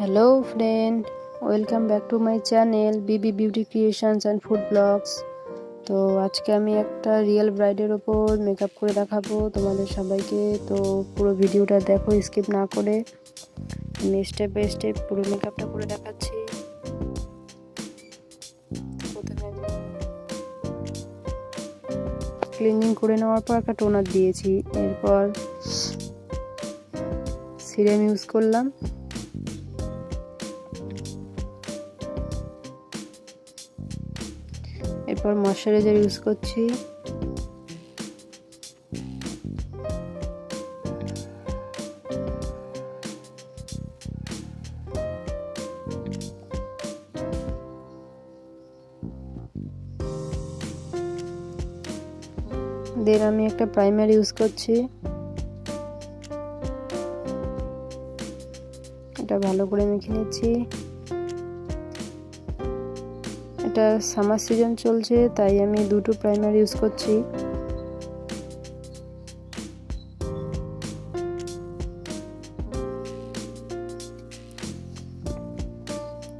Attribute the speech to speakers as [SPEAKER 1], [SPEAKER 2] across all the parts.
[SPEAKER 1] Hello friend, welcome back to my channel BB beauty creations and food blogs. তো আজকে আমি একটা real ব্রাইডের ওপর মেকআপ করে দেখাবো তোমাদের সবাইকে। তো পুরো ভিডিওটা দেখো স্কিপ না করে। আমি স্টেপ বাই স্টেপ পুরো মেকআপটা করে দেখাচ্ছি। প্রথমে ক্লিনিং করে নেওয়ার পর একটা টোনার দিয়েছি, এরপর সিরাম ইউজ করলাম, এরপর ময়শ্চারাইজার ইউজ করছি, দেন আমি একটা প্রাইমার ইউজ করছি। এটা ভালো করে মেখে নিচ্ছি। এটা সামার সিজন চলছে তাই আমি দুটো প্রাইমার ইউজ করছি।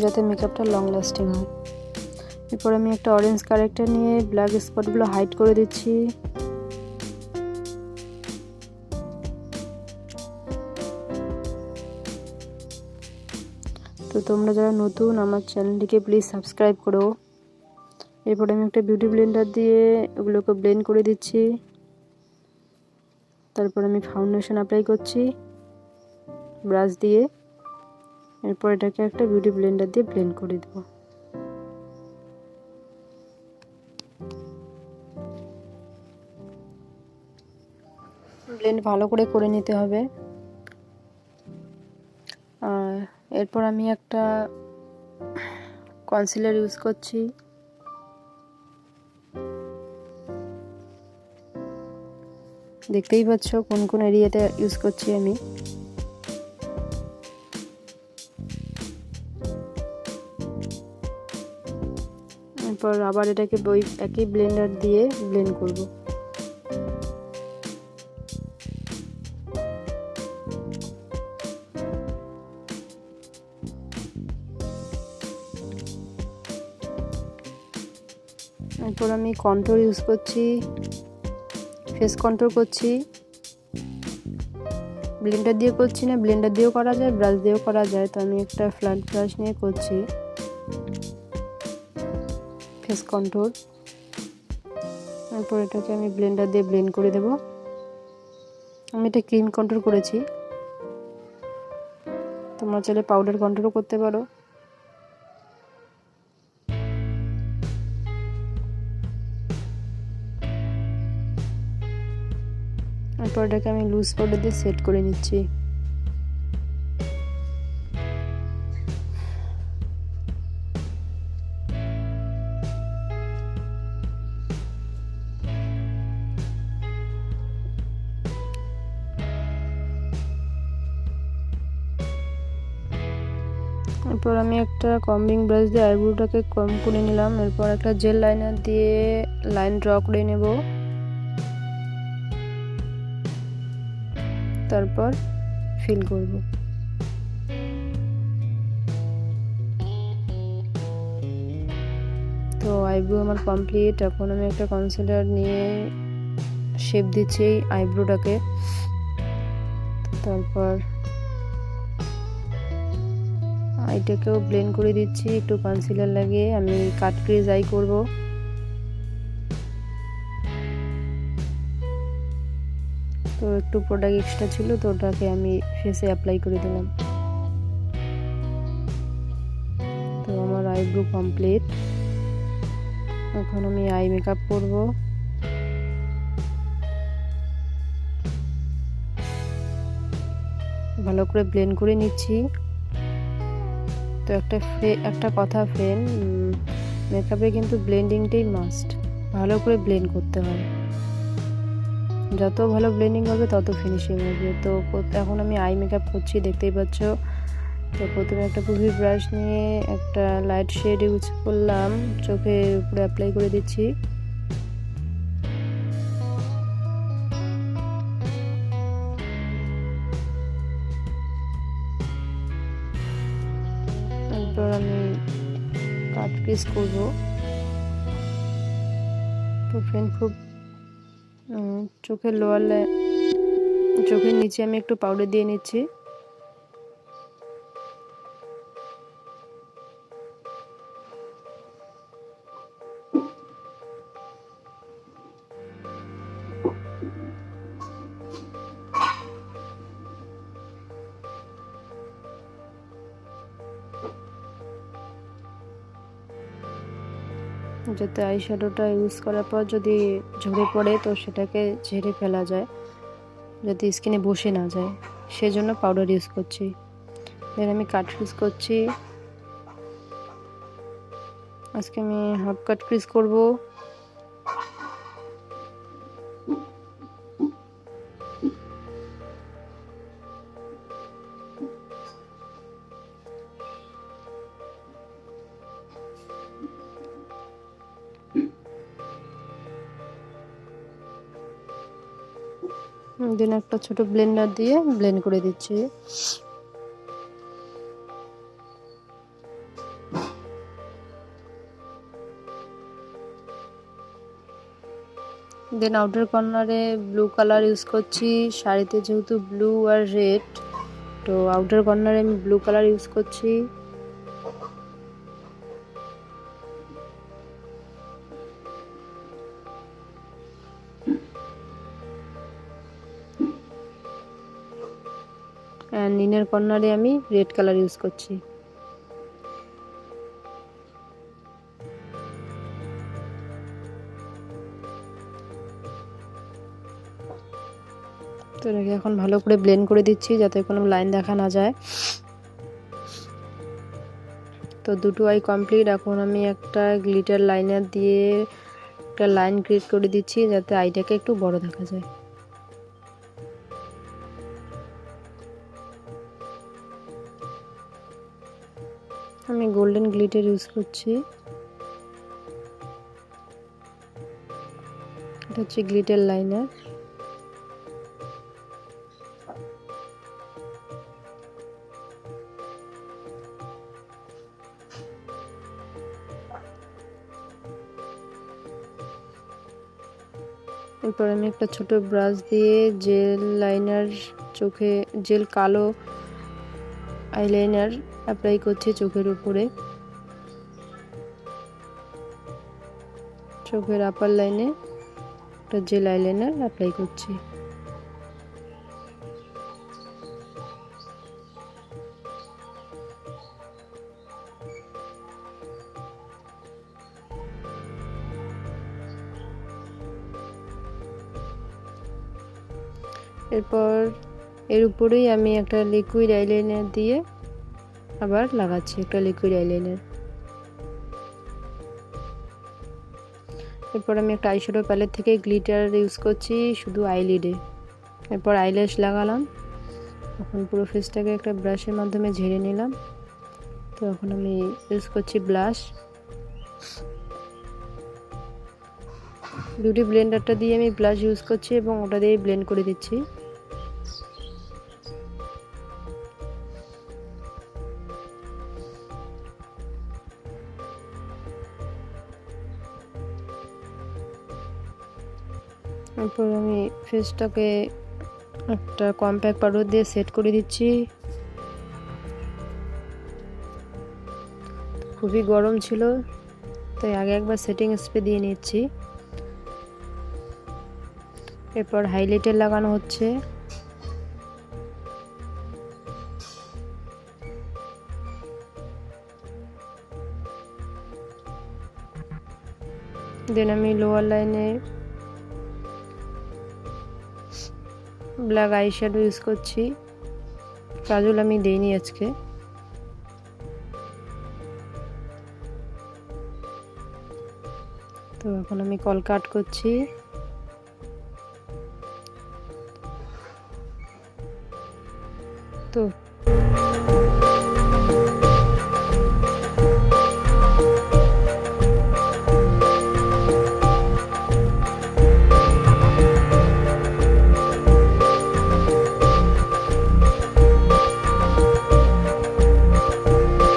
[SPEAKER 1] যাতে মেকআপটা লং লাস্টিং হয়। এরপর আমি একটা অরেঞ্জ কারেক্টার নিয়ে ব্ল্যাক স্পটগুলো হাইড করে দিচ্ছি। তো তোমরা যারা নতুন আমার চ্যানেলটিকে প্লিজ সাবস্ক্রাইব করো। এরপর আমি একটা বিউটি ব্লেন্ডার দিয়ে ওগুলোকে ব্লেন্ড করে দিচ্ছি। তারপর আমি ফাউন্ডেশন অ্যাপ্লাই করছি ব্রাশ দিয়ে। এরপর এটাকে একটা বিউটি ব্লেন্ডার দিয়ে ব্লেন্ড করে দেবো। ব্লেন্ড ভালো করে নিতে হবে। আর এরপর আমি একটা কনসিলার ইউজ করছি। দেখতেই পাচ্ছ কোন কোন এরিয়াতে ইউজ করছি আমি। এরপর আবার এটাকে ওই একই ব্লেন্ডার দিয়ে ব্লেন্ড করব। এরপর আমি কন্ট্রোল ইউজ করছি, ফেস কন্ট্রোল করছি। ব্লেন্ডার দিয়ে করছি না, ব্লেন্ডার দিয়েও করা যায়, ব্রাশ দিয়েও করা যায়। তো আমি একটা ফ্ল্যাট ব্রাশ নিয়ে করছি ফেস কন্ট্রোল। এরপর এটাকে আমি ব্লেন্ডার দিয়ে ব্লেন্ড করে দেব। আমি এটা ক্রিম কন্ট্রোল করেছি, তোমরা চাইলে পাউডার কন্ট্রোলও করতে পারো। এরপর এটাকে আমি লুজ পাউডার দিয়ে সেট করে নিচ্ছি। এরপর আমি একটা কম্বিং ব্রাশ দিয়ে আইব্রোটাকে কম করে নিলাম। এরপর একটা জেল লাইনার দিয়ে লাইন ড্র করে নেব। তারপর ফিল করব। তো আইব্রো আমার কমপ্লিট। এখন আমি একটা কনসিলার নিয়ে শেপ দিচ্ছি আইব্রোটাকে। তারপর আইটাকেও ব্লেন্ড করে দিচ্ছি একটু কনসিলার লাগিয়ে। আমি কাট ক্রিজ আই করব। তো একটু প্রোডাক্ট এক্সট্রা ছিল, তো ওটাকে আমি ফেসে অ্যাপ্লাই করে দিলাম। তো আমার আইব্রো কমপ্লিট। এখন আমি আই মেকআপ করব। ভালো করে ব্লেন্ড করে নিচ্ছি। তো একটা কথা ফ্রেন্ড, মেকআপে কিন্তু ব্লেন্ডিংটাই মাস্ট। ভালো করে ব্লেন্ড করতে হয়, যত ভালো ব্লেন্ডিং হবে তত ফিনিশিং হবে। তো এখন আমি আই মেকআপ করছি, দেখতেই পাচ্ছ। তো প্রথমে একটা পুফি ব্রাশ নিয়ে একটা লাইট শেড ইউজ করলাম, চোখের উপরে অ্যাপ্লাই করে দিচ্ছি। এরপর আমি কাট পিস করব। তো ফ্রেন্ড খুব চোখের চোখের নিচে আমি একটু পাউডার দিয়ে নিচ্ছি। যাতে আই শ্যাডোটা ইউজ করার পর যদি ঝরে পড়ে তো সেটাকে ঝেড়ে ফেলা যায়, যাতে স্কিনে বসে না যায়, সেজন্য পাউডার ইউজ করছি। দেন আমি কাট ক্রিজ করছি। আজকে আমি হাফ কাট ক্রিজ করব। দেন একটা ছোট ব্লেন্ডার দিয়ে ব্লেন্ড করে দিচ্ছি। দেন আউটার কর্নারে ব্লু কালার ইউজ করছি, শাড়িতে যেহেতু ব্লু আর রেড, তো আউটার কর্নারে আমি ব্লু কালার ইউজ করছি। অ্যান্ড ইনার কর্নারে আমি রেড কালার ইউজ করছি। তো এটাকে এখন ভালো করে ব্লেন্ড করে দিচ্ছি যাতে কোনো লাইন দেখা না যায়। তো দুটো আই কমপ্লিট। এখন আমি একটা গ্লিটার লাইনার দিয়ে একটা লাইন ক্রিয়েট করে দিচ্ছি যাতে আইটাকে একটু বড় দেখা যায়। আমি গোল্ডেন গ্লিটার ইউজ করছি। এটা হচ্ছে গ্লিটার লাইনার। এরপর আমি একটা ছোট ব্রাশ দিয়ে জেল লাইনার চোখে জেল কালো আইলাইনার অ্যাপ্লাই করছি চোখের উপরে, চোখের আপার লাইনে একটা জেল আইলাইনার অ্যাপ্লাই করছি। এরপর এর উপরেই আমি একটা লিকুইড আইলাইনার দিয়ে আবার লাগাচ্ছি, একটা লিকুইড আইলাইনার। এরপর আমি একটা আইশ্যাডো প্যালেট থেকে গ্লিটার ইউজ করছি শুধু আইলিডে। এরপর আইল্যাশ লাগালাম। এখন পুরো ফেসটাকে একটা ব্রাশের মাধ্যমে ঝেড়ে নিলাম। তো এখন আমি ইউজ করছি ব্লাশ। বিউটি ব্লেন্ডারটা দিয়ে আমি ব্লাশ ইউজ করছি এবং ওটা দিয়ে ব্লেন্ড করে দিচ্ছি। এরপর আমি ফেসটাকে একটা কম্প্যাক্ট পাউডার দিয়ে সেট করে দিচ্ছি। খুবই গরম ছিল তাই আগে একবার সেটিং স্প্রে দিয়ে নিচ্ছি। এরপর হাইলাইটার লাগানো হচ্ছে। দেন আমি লোয়ার লাইনে ব্ল্যাক আই শ্যাডো ইউজ করছি। কাজল আমি দেইনি আজকে। তো এখন আমি কল কাট করছি। তো